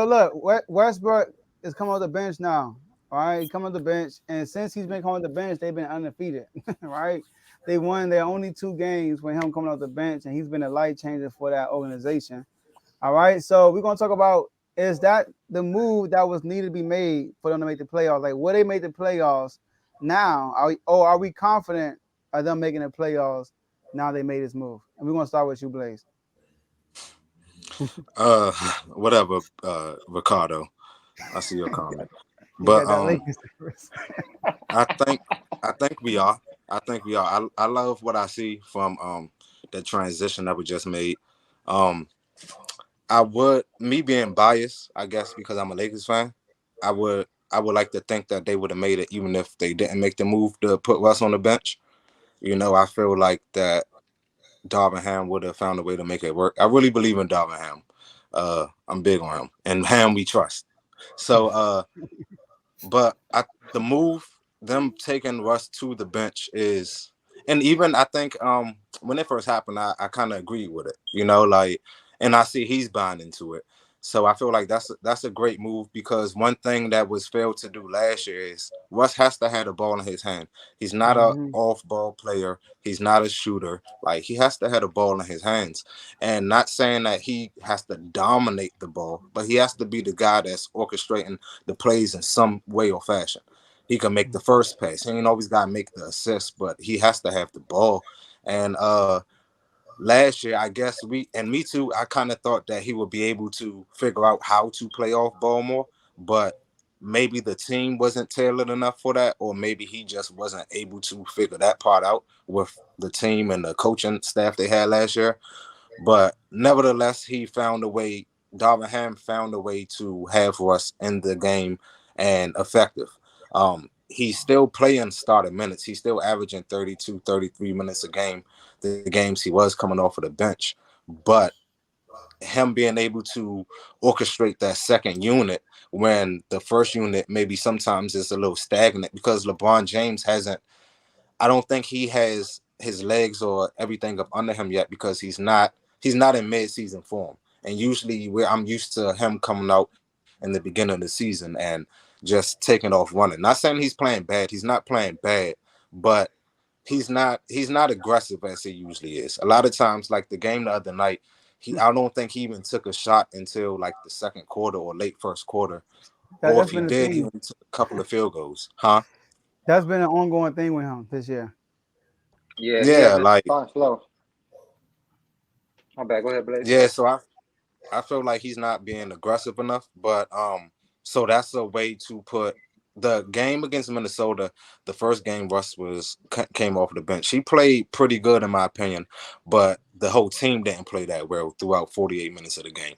So look, Westbrook is coming off the bench now. All right, he coming off the bench, and since he's been coming off the bench, they've been undefeated. Right, they won their only 2 games with him coming off the bench, and he's been a light changer for that organization. All right, so we're gonna talk about, is that the move that was needed to be made for them to make the playoffs? Like, will they make the playoffs now? Are we confident of them making the playoffs now they made this move? And we're gonna start with you, Blaze. Uh, whatever, Ricardo. I see your comment, He but got that Lakers. I think I think we are. I think we are. I love what I see from the transition that we just made. Um, I would, me being biased, I guess, because I'm a Lakers fan. I would like to think that they would have made it even if they didn't make the move to put Russ on the bench. I feel like that Darvin Ham would have found a way to make it work. I really believe in Darvin Ham. I'm big on him, and Ham we trust. So, but the move, them taking Russ to the bench is, and even I think when it first happened, I kind of agreed with it. And I see he's buying into it. So I feel like that's a great move because one thing that was failed to do last year is Russ has to have the ball in his hand. He's not a Mhm. off ball player. He's not a shooter. Like he has to have the ball in his hands. And not saying that he has to dominate the ball, but he has to be the guy that's orchestrating the plays in some way or fashion. He can make the first pass. He ain't always got to make the assist, but he has to have the ball. And last year, I guess and me too, I kind of thought that he would be able to figure out how to play off ball more, but maybe the team wasn't tailored enough for that, or maybe he just wasn't able to figure that part out with the team and the coaching staff they had last year. But nevertheless, he found a way. Darvin Ham found a way to have us in the game and effective. He's still playing starting minutes. He's still averaging 32, 33 minutes a game, the games he was coming off of the bench. But him being able to orchestrate that second unit when the first unit maybe sometimes is a little stagnant because LeBron James hasn't, I don't think he has his legs or everything up under him yet because he's not in mid-season form. And usually where I'm used to him coming out in the beginning of the season and just taking off running. Not saying he's playing bad. He's not playing bad, but he's not aggressive as he usually is. A lot of times, like the game the other night, I don't think he even took a shot until like the second quarter or late first quarter. Or That's if he been the did, he thing. only took a couple of field goals. Huh? That's been an ongoing thing with him this year. Yeah, he Yeah, has been like starting slow. My bad. Go ahead, Blaze. yeah, so I feel like he's not being aggressive enough, but so that's a way to put the game against Minnesota. The first game, Russ came off the bench. He played pretty good in my opinion, but the whole team didn't play that well throughout 48 minutes of the game.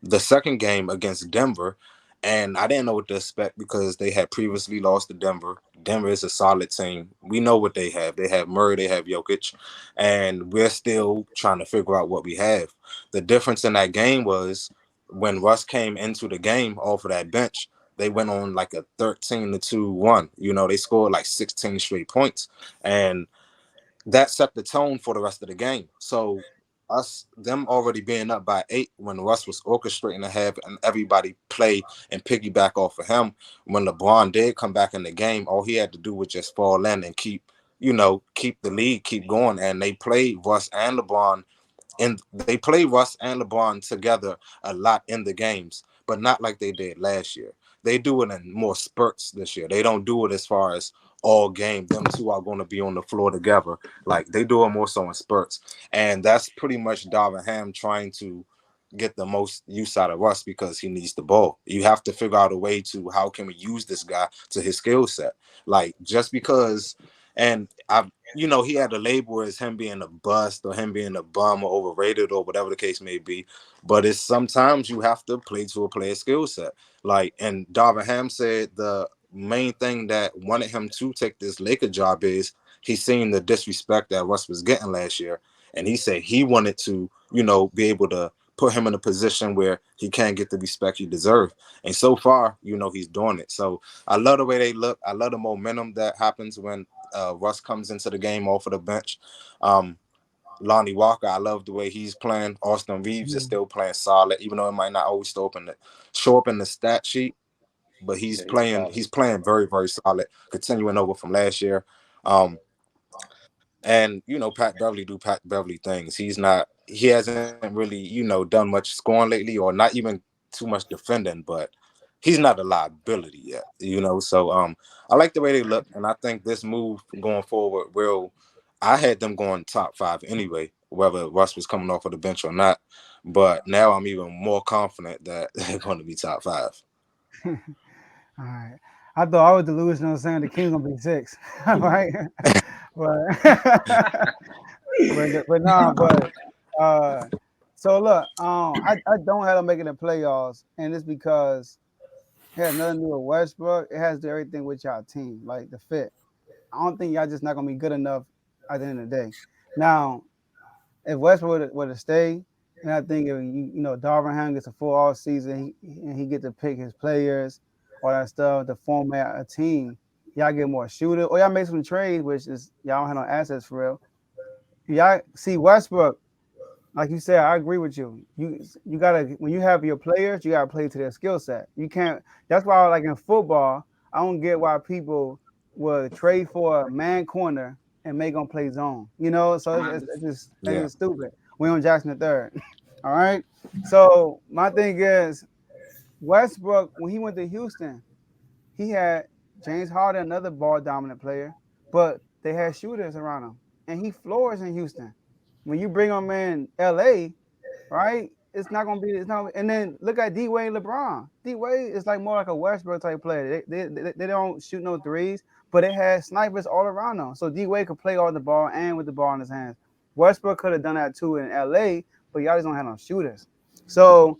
The second game against Denver, and I didn't know what to expect because they had previously lost to Denver. Denver is a solid team. We know what they have. They have Murray, they have Jokic, and we're still trying to figure out what we have. The difference in that game was when Russ came into the game off of that bench, they went on like a 13-2 run. They scored like 16 straight points. And that set the tone for the rest of the game. So them already being up by 8 when Russ was orchestrating to have and everybody play and piggyback off of him. When LeBron did come back in the game, all he had to do was just fall in and keep the lead, keep going. And they played Russ and LeBron, and they play Russ and LeBron together a lot in the games, but not like they did last year. They do it in more spurts this year. They don't do it as far as all game. Them two are going to be on the floor together. Like they do it more so in spurts, and that's pretty much Darvin Ham trying to get the most use out of Russ because he needs the ball. You have to figure out a way to how can we use this guy to his skill set. Like just because, and he had a label as him being a bust or him being a bum or overrated or whatever the case may be. But it's sometimes you have to play to a player's skill set. Like, and Darvin Ham said the main thing that wanted him to take this Laker job is he seen the disrespect that Russ was getting last year. And he said he wanted to, be able to put him in a position where he can get the respect he deserves. And so far, he's doing it. So I love the way they look. I love the momentum that happens when Russ comes into the game off of the bench. Um, Lonnie Walker, I love the way he's playing. Austin Reeves is still playing solid, even though it might not always show up in the stat sheet. But Yeah, he's solid. he's playing very, very solid, continuing over from last year. Um, and Pat Beverly do Pat Beverly things. He hasn't really, done much scoring lately, or not even too much defending, but he's not a liability yet. So I like the way they look, and I think this move going forward I had them going top 5 anyway, whether Russ was coming off of the bench or not. But now I'm even more confident that they're going to be top 5. All right. I thought I was delusional saying the Kings gonna be 6. Right? but but nah, but so look, I don't have them making the playoffs, and it's because it has nothing to do with Westbrook. It has to do everything with y'all team, like the fit. I don't think y'all just not gonna be good enough at the end of the day. Now, if Westbrook were to stay, and I think if Darvin Ham gets a full off season, and he get to pick his players, all that stuff, to format a team, y'all get more shooter, or y'all make some trades, which is y'all don't have no assets for real. Y'all see Westbrook, like you said, I agree with you. You gotta, when you have your players, you gotta play to their skill set. You can't. That's why, like in football, I don't get why people will trade for a man corner and make them play zone. So it's Yeah. just stupid. William Jackson III. All right. So my thing is Westbrook, when he went to Houston, he had James Harden, another ball dominant player, but they had shooters around him, and he floors in Houston. When you bring him in LA, right? It's not gonna be. It's not. And then look at D Wade, LeBron. D Wade is like more like a Westbrook type player. They don't shoot no threes, but they had snipers all around them. So D Wade could play all the ball and with the ball in his hands. Westbrook could have done that too in LA, but y'all just don't have no shooters. So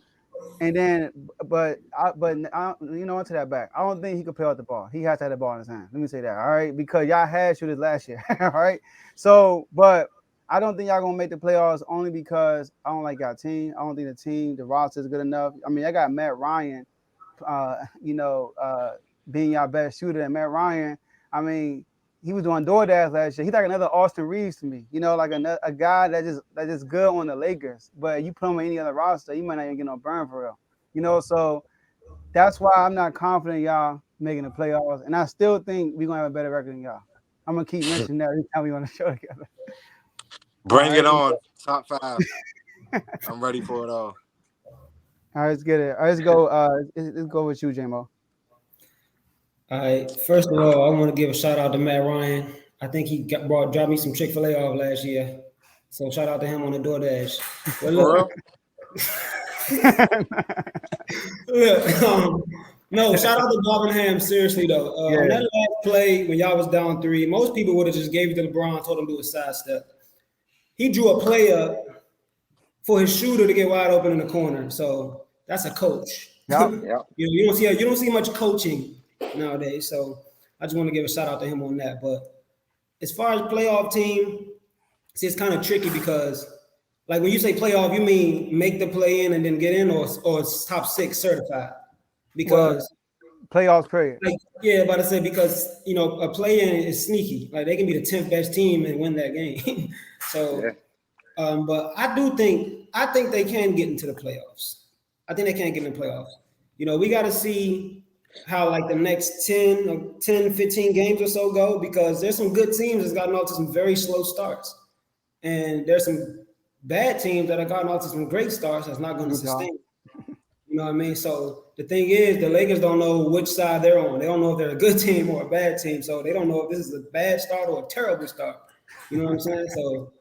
and then, onto that back. I don't think he could play out the ball. He has to have the ball in his hand. Let me say that, all right? Because y'all had shooters last year, all right? So, but I don't think y'all gonna make the playoffs only because I don't like y'all team. I don't think the roster is good enough. I mean, I got Matt Ryan, uh, you know, uh, being y'all best shooter, and Matt Ryan. I mean, he was doing DoorDash last year. He's like another Austin Reeves to me. Like a guy that just good on the Lakers. But you put him on any other roster, you might not even get no burn for real. So that's why I'm not confident y'all making the playoffs. And I still think we're gonna have a better record than y'all. I'm gonna keep mentioning that every time we on the show together. All Bring right, it on. Top 5. I'm ready for it all. all right, let's get it. All right, let's go. Let's go with you, JMO. All right. First of all, I want to give a shout out to Matt Ryan. I think he dropped me some Chick-fil-A off last year. So shout out to him on the DoorDash. But For look, real? look no, shout out to Birmingham. Seriously though, on Yeah, that last play when y'all was down 3, most people would have just gave it to LeBron, told him to do a sidestep. He drew a play up for his shooter to get wide open in the corner. So that's a coach. yep. Yep. You don't see much coaching nowadays. So I just want to give a shout out to him on that. But as far as playoff team, see, it's kind of tricky because, like, when you say playoff, you mean make the play in and then get in, or it's top 6 certified? Well, Because, playoffs period. like, yeah, about to say because a play in is sneaky. Like they can be the 10th best team and win that game. Yeah. So, but I think they can get into the playoffs. I think they can get in the playoffs. We got to see how like the next 15 games or so go, because there's some good teams that's gotten off to some very slow starts. And there's some bad teams that have gotten off to some great starts that's not going to sustain. You know what I mean? So the thing is, the Lakers don't know which side they're on. They don't know if they're a good team or a bad team. So they don't know if this is a bad start or a terrible start. You know what I'm saying? So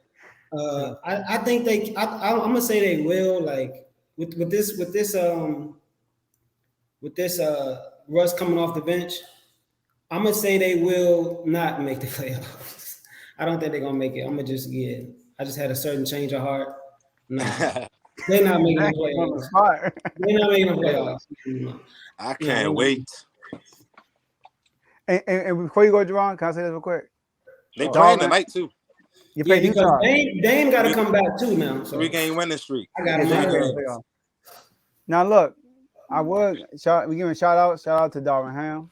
I think I'm gonna say they will, like with this Russ coming off the bench. I'm gonna say they will not make the playoffs. I don't think they're gonna make it. I just had a certain change of heart. No, they're not making the On the playoffs. spot. They're not making the playoffs. No. I can't wait. And before you go, Jerron, can I say this real quick? They playing Darvin, tonight too. you Yeah, play because Utah. Dame got to come back too now. So 3-game winning streak. I got Yeah, him they out ain't there. making the playoffs. Now look, we giving shout out to Darvin Ham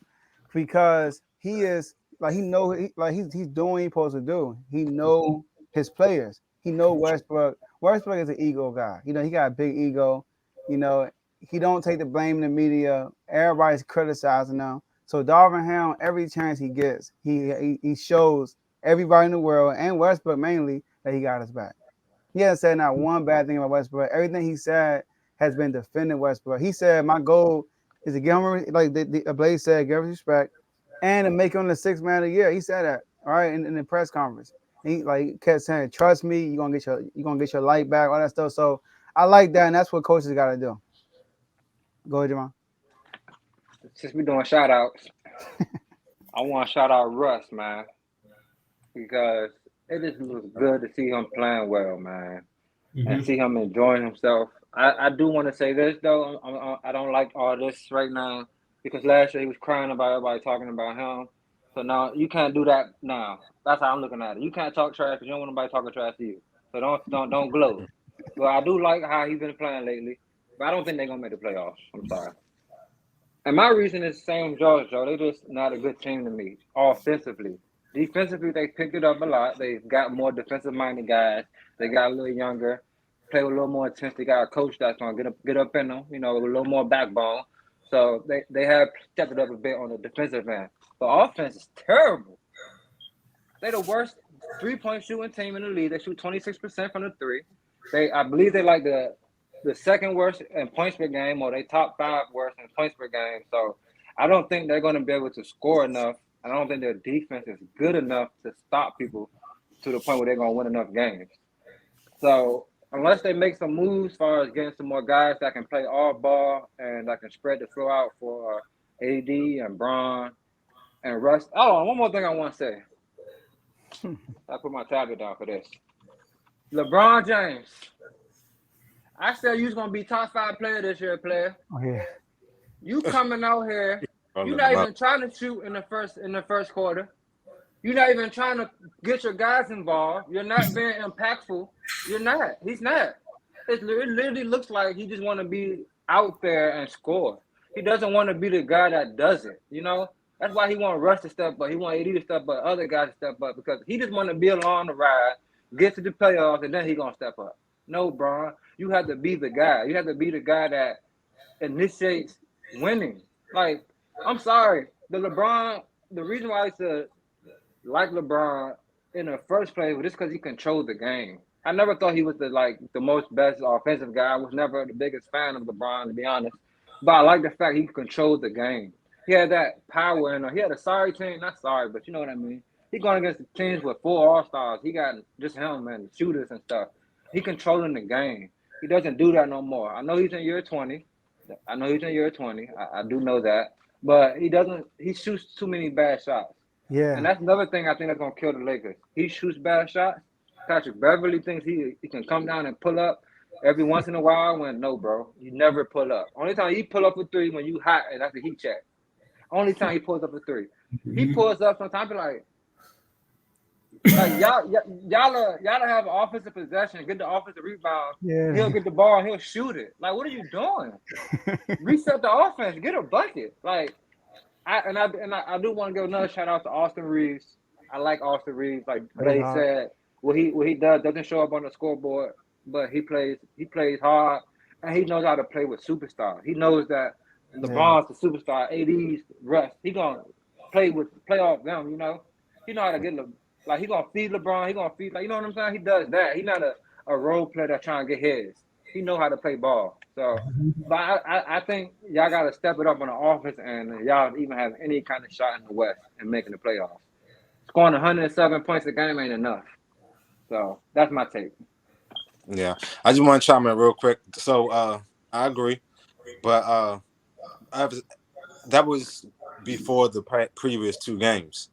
because he is like he know like he's doing what he's supposed to do. He know his players. he know Westbrook. Westbrook is an ego guy. You know, he got a big ego. You know, he don't take the blame in the media. Everybody's criticizing him. So Darvin Ham, every chance he gets, he shows everybody in the world and Westbrook mainly that he got his back. He hasn't said not one bad thing about Westbrook. Everything he said has been defending Westbrook. He said, my goal is to give him, like Blaze said, give him respect and to make him the sixth man of the year. He said that, all right, in the press conference. He like kept saying, trust me, you're gonna get your light back, all that stuff. So I like that, and that's what coaches gotta do. Go ahead, Jamal. Since we're doing shout outs, I want to shout out Russ, man, because it just looks good to see him playing well, man, and see him enjoying himself. I do want to say this, though. I don't like all this right now because last year he was crying about everybody talking about him. So now you can't do that now. That's how I'm looking at it. You can't talk trash because you don't want nobody talking trash to you. So don't gloat. But I do like how he's been playing lately, but I don't think they're going to make the playoffs. I'm sorry. And my reason is the same as Joe. They're just not a good team to me offensively. Defensively, they picked it up a lot. They've got more defensive-minded guys. They got a little younger, play with a little more intense. They got a coach that's going to get up in them, you know, with a little more backbone. So they have stepped it up a bit on the defensive end. The offense is terrible. They're the worst three-point shooting team in the league. They shoot 26% from the three. I believe they like the second worst in points per game, or they top 5 worst in points per game. So I don't think they're going to be able to score enough. I don't think their defense is good enough to stop people to the point where they're going to win enough games. So unless they make some moves as far as getting some more guys that can play all ball and that can spread the floor out for AD and Bron and Russ. Oh, one more thing I want to say. I put my tablet down for this. LeBron James. I said you was gonna be top 5 player this year, player. Oh, yeah. You coming out here, you're not even trying to shoot in the first quarter. You're not even trying to get your guys involved. You're not being impactful. You're not. He's not. It literally looks like he just want to be out there and score. He doesn't want to be the guy that does it. You know, that's why he want Russ to step up. He want AD to step up, other guys to step up because he just want to be along the ride, get to the playoffs, and then he gonna step up. No, Bron. You have to be the guy. You have to be the guy that initiates winning. Like, I'm sorry. The reason why I used to like LeBron in the first place was just because he controlled the game. I never thought he was the most best offensive guy. I was never the biggest fan of LeBron, to be honest. But I like the fact he controlled the game. He had that power in him. He had a sorry team. Not sorry, but you know what I mean. He going against the teams with 4 All-Stars. He got just him and shooters and stuff. He controlling the game. He doesn't do that no more. I know he's in year 20. I do know that. But he shoots too many bad shots. Yeah. And that's another thing I think that's going to kill the Lakers. He shoots bad shots. Patrick Beverly thinks he can come down and pull up every once in a while. No, bro. You never pull up. Only time he pull up a 3 when you hot, and that's a heat check. Only time he pulls up a 3. He pulls up sometimes like y'all have offensive possession, get the offensive rebound. Yeah. He'll get the ball and he'll shoot it. Like, what are you doing? Reset the offense, get a bucket. Like, I do want to give another shout out to Austin Reeves. I like Austin Reeves. Like they said, what he does doesn't show up on the scoreboard, but he plays hard and he knows how to play with superstars. He knows that LeBron's the superstar, AD's Russ. He gonna play off them, you know. He know how to get like he gonna feed LeBron. He gonna feed, like, you know what I'm saying. He does that. He's not a role player that's trying to get his. He know how to play ball. So, but I think y'all gotta step it up on the offense and y'all even have any kind of shot in the West and making the playoffs. Scoring 107 points a game ain't enough. So that's my take. Yeah, I just want to chime in real quick. So I agree, but that was before the previous 2 games.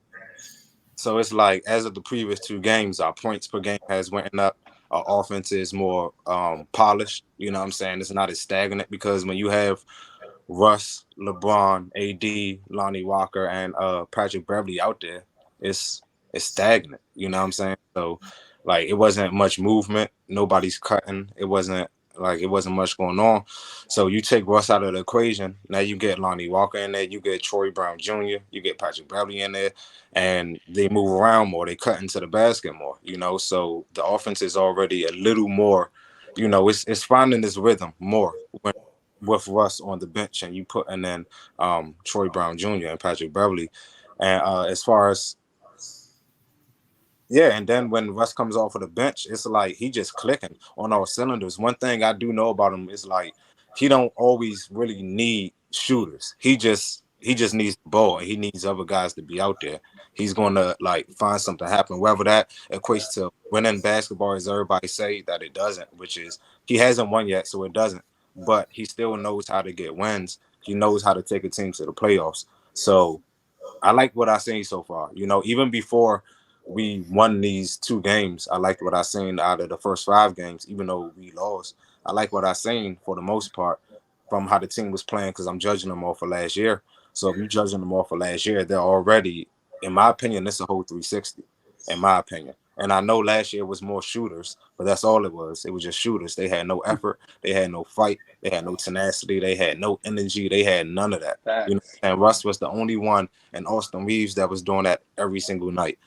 So it's like, as of the previous 2 games, our points per game has went up. Our offense is more polished. You know what I'm saying? It's not as stagnant because when you have Russ, LeBron, AD, Lonnie Walker, and Patrick Beverly out there, it's stagnant. You know what I'm saying? So, like, it wasn't much movement. Nobody's cutting. It wasn't Like it wasn't much going on. So you take Russ out of the equation. Now you get Lonnie Walker in there. You get Troy Brown Jr. You get Patrick Beverly in there, and they move around more. They cut into the basket more. So the offense is already a little more. It's finding this rhythm more when with Russ on the bench, and you put and then Troy Brown Jr. and Patrick Beverly, and as far as yeah, and then when Russ comes off of the bench, it's like he just clicking on all cylinders. One thing I do know about him is like he don't always really need shooters. He just needs the ball, and he needs other guys to be out there. He's gonna like find something happen. Whether that equates to winning basketball, as everybody say that it doesn't, which is he hasn't won yet, so it doesn't. But he still knows how to get wins. He knows how to take a team to the playoffs. So I like what I've seen so far. Even before we won these 2 games, I liked what I seen out of the first 5 games, even though we lost. I like what I seen for the most part from how the team was playing because I'm judging them off of last year. So if you're judging them off of last year, they're already, in my opinion, it's a whole 360, in my opinion. And I know last year was more shooters, but that's all it was. It was just shooters. They had no effort. They had no fight. They had no tenacity. They had no energy. They had none of that. And Russ was the only one, and Austin Reeves that was doing that every single night.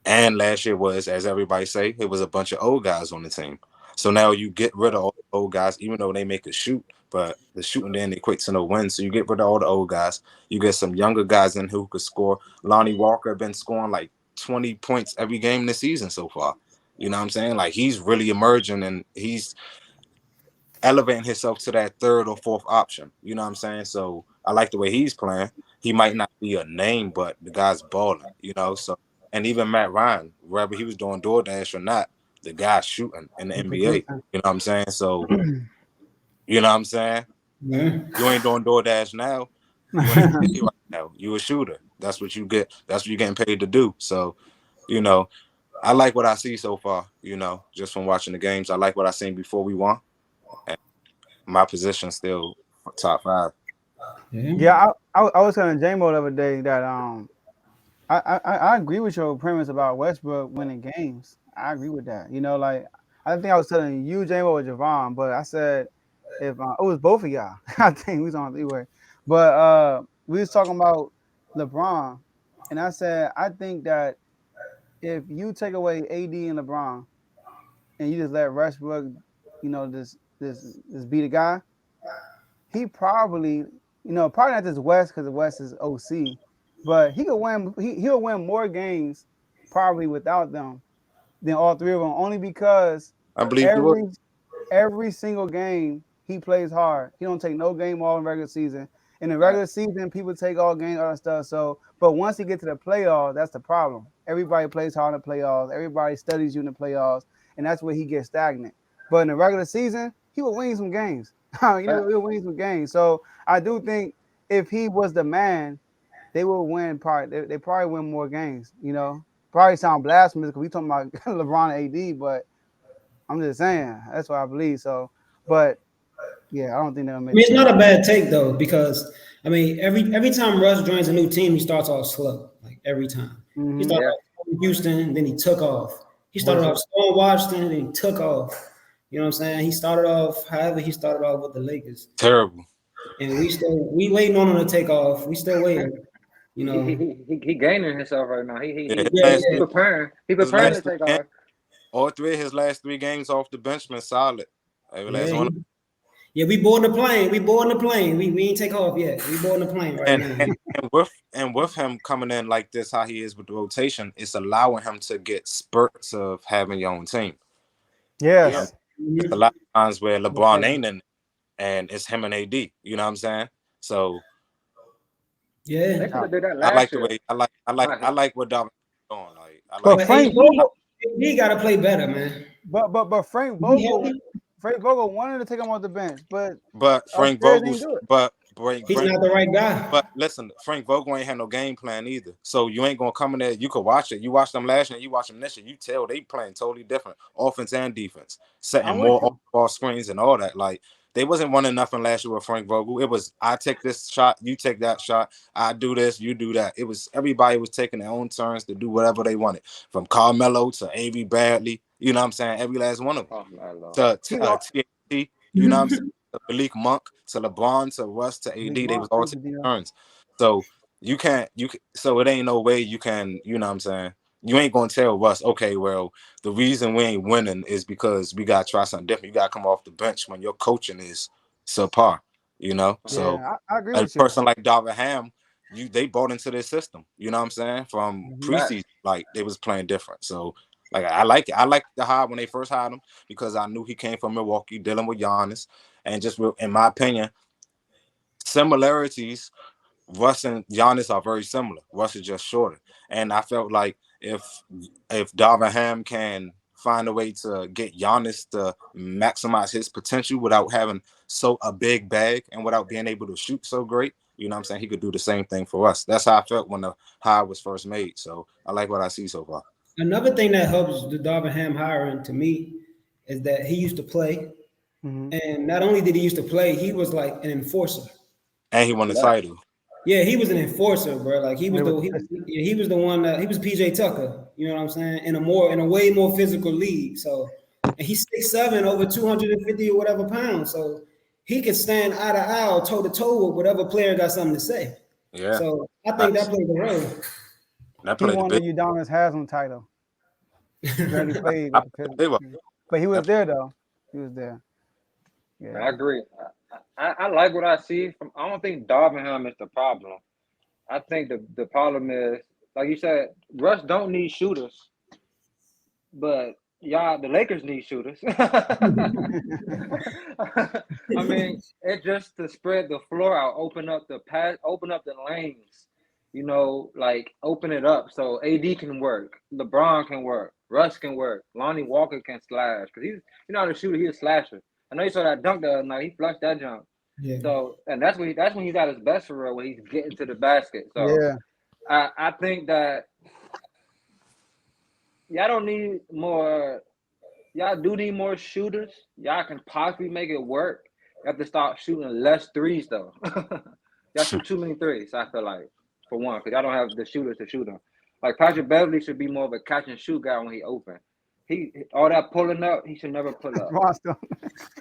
And last year was, as everybody say, it was a bunch of old guys on the team. So now you get rid of all the old guys, even though they make a shoot, but the shooting then equates to no wins. So you get rid of all the old guys. You get some younger guys in who could score. Lonnie Walker been scoring like 20 points every game this season so far. You know what I'm saying? Like he's really emerging and he's elevating himself to that 3rd or 4th option. You know what I'm saying? So I like the way he's playing. He might not be a name, but the guy's balling, So and even Matt Ryan, whether he was doing DoorDash or not, the guy's shooting in the NBA. You know what I'm saying? So you know what I'm saying? Yeah. You ain't doing DoorDash now. You ain't right now. You a shooter. That's what you get. That's what you're getting paid to do. So, I like what I see so far, just from watching the games. I like what I seen before we won. And my position still top 5. Yeah, I was telling J-Mo the other day that I agree with your premise about Westbrook winning games. I agree with that. Like I think I was telling you, J-Mo or Javon, but I said if it was both of y'all. I think we was on 3-way. But we was talking about LeBron, and I said I think that if you take away AD and LeBron and you just let Westbrook, this be the guy, he probably, probably not this West because the West is OC, but he could win. He'll win more games probably without them than all 3 of them, only because I believe you would. every single game he plays hard. He don't take no game off in regular season. In the regular season, people take all games, all that stuff. So, but once he get to the playoffs, that's the problem. Everybody plays hard in the playoffs. Everybody studies you in the playoffs, and that's where he gets stagnant. But in the regular season, he will win some games. He'll win some games. So I do think if he was the man, they will win. They probably win more games. Probably sound blasphemous because we talking about LeBron and AD, but I'm just saying that's what I believe. So, but yeah, I don't think they'll make. It's not a bad take though, because every time Russ joins a new team, he starts off slow. Like every time. He started off in Houston, then he took off. He started off slow in Washington, then he took off. You know what I'm saying? He started off however he started off with the Lakers. Terrible. And we waiting on him to take off. We still waiting. He gaining himself right now. He preparing. He preparing to take off. All 3 of his last 3 games off the bench been solid. Yeah, we boarding the plane. We ain't take off yet. We boarding the plane right now. And with him coming in like this, how he is with the rotation, it's allowing him to get spurts of having your own team. Yes. It's a lot of times where LeBron ain't in, and it's him and AD. You know what I'm saying? So they could have did that I like last the year. way I like what Dominic is doing. But Frank Vogel, he got to play better, man. But Frank Vogel wanted to take him off the bench, but Frank Vogel's he's not the right guy. But listen, Frank Vogel ain't had no game plan either. So you ain't gonna come in there. You could watch it. You watch them last year. You watch them this year. You tell they playing totally different, offense and defense, setting more off-ball screens and all that. Like they wasn't running nothing last year with Frank Vogel. It was I take this shot, you take that shot. I do this, you do that. It was everybody was taking their own turns to do whatever they wanted, from Carmelo to Avery Bradley. You know what I'm saying? Every last one of them. Oh, my Lord. To TNT, you know what I'm saying? To Malik Monk, to LeBron, to Russ, to AD, they was all taking turns. So so it ain't no way you can, you know what I'm saying? You ain't gonna tell Russ, okay, well, the reason we ain't winning is because we gotta try something different. You gotta come off the bench when your coaching is subpar, you know. So I agree a with you. person like Darvin Ham, they bought into their system, you know what I'm saying? From preseason, like they was playing different. So like I like it. I like the hire when they first hired him because I knew he came from Milwaukee, dealing with Giannis, and just in my opinion, similarities. Russ and Giannis are very similar. Russ is just shorter, and I felt like if Darvin Ham can find a way to get Giannis to maximize his potential without having a big bag and without being able to shoot so great, you know what I'm saying? He could do the same thing for us. That's how I felt when the hire was first made. So I like what I see so far. Another thing that helps the Darvin Ham hiring to me is that he used to play. And not only did he used to play, he was like an enforcer. And he won the title. Yeah, he was an enforcer, bro. Like he was the one that he was PJ Tucker. You know what I'm saying? In a way more physical league. So, and he's 6'7", over 250 or whatever pounds. So he could stand eye to eye, toe to toe with whatever player got something to say. Yeah. So I think that played a role. He won the Udonis Haslam title. Barely played, but he was there though. He was there. Yeah, I agree. I like what I see. I don't think Darvin Ham is the problem. I think the problem is, like you said, Russ don't need shooters, but the Lakers need shooters. I mean, it's just to spread the floor out, open up the lanes, you know, like open it up so AD can work, LeBron can work, Russ can work, Lonnie Walker can slash because he's not a shooter, he's a slasher. I know you saw that dunk the other night. He flushed that jump. Yeah. So, and that's when he's at his best for real, when he's getting to the basket. So, I think that y'all don't need more. Y'all do need more shooters. Y'all can possibly make it work. You have to start shooting less threes, though. Y'all shoot too many threes, I feel like, for one, because y'all don't have the shooters to shoot them. Like, Patrick Beverly should be more of a catch and shoot guy when he open. All that pulling up, he should never pull up.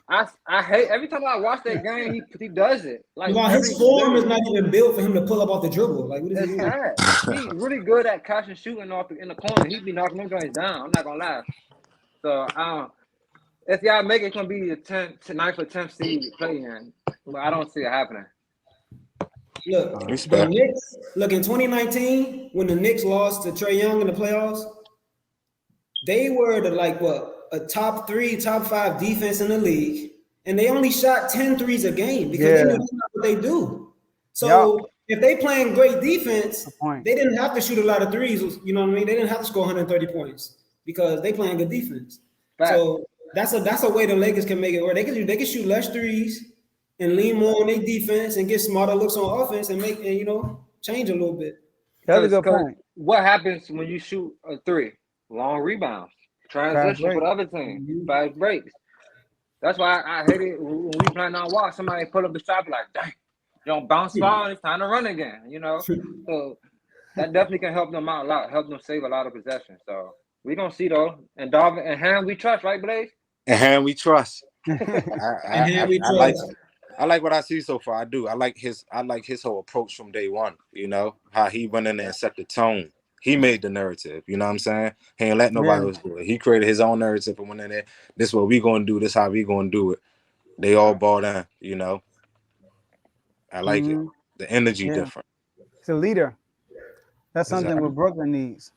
I hate every time I watch that game, he does it. Like his form is not even built for him to pull up off the dribble. Like what is he doing? He's really good at catch and shooting off in the corner. He'd be knocking them joints down. I'm not gonna lie. So if y'all make it, it's gonna be a 9th or 10th seed play in, but I don't see it happening. Look, the Knicks. Look in 2019 when the Knicks lost to Trae Young in the playoffs. They were a top 3, top 5 defense in the league, and they only shot 10 threes a game because they knew that's not what they do. So if they playing great defense, they didn't have to shoot a lot of threes. You know what I mean? They didn't have to score 130 points because they playing good defense. Right. So that's a way the Lakers can make it work. They can shoot less threes and lean more on their defense and get smarter looks on offense and change a little bit. That's a good point. What happens when you shoot a three? Long rebounds, transition for the other team, fast breaks. That's why I hate it when we playing on walk. Somebody pull up the shot like, dang, you don't bounce ball. It's time to run again. You know, so that definitely can help them out a lot, help them save a lot of possession. So we gonna see though. And Darvin and Ham, we trust, right, Blaze? And Ham, we trust. I like what I see so far. I do. I like his whole approach from day one. You know how he went in there and set the tone. He made the narrative, you know what I'm saying? He ain't let nobody else do it. He created his own narrative and went in there. This is what we gonna do. This how we gonna do it. They all bought in, you know. I like it. The energy different. It's a leader. That's something what Brooklyn needs.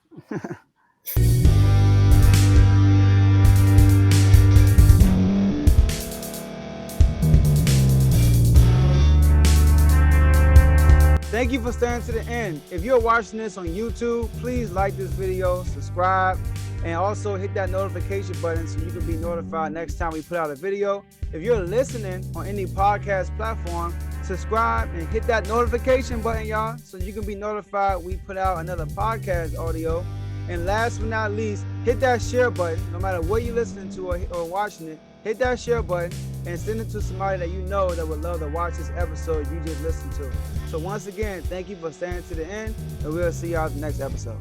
Thank you for staying to the end. If you're watching this on YouTube, please like this video, subscribe, and also hit that notification button so you can be notified next time we put out a video. If you're listening on any podcast platform, subscribe and hit that notification button, y'all, so you can be notified we put out another podcast audio. And last but not least, hit that share button. No matter what you're listening to or watching it, hit that share button and send it to somebody that you know that would love to watch this episode you just listened to. So once again, thank you for staying to the end, and we'll see y'all in the next episode.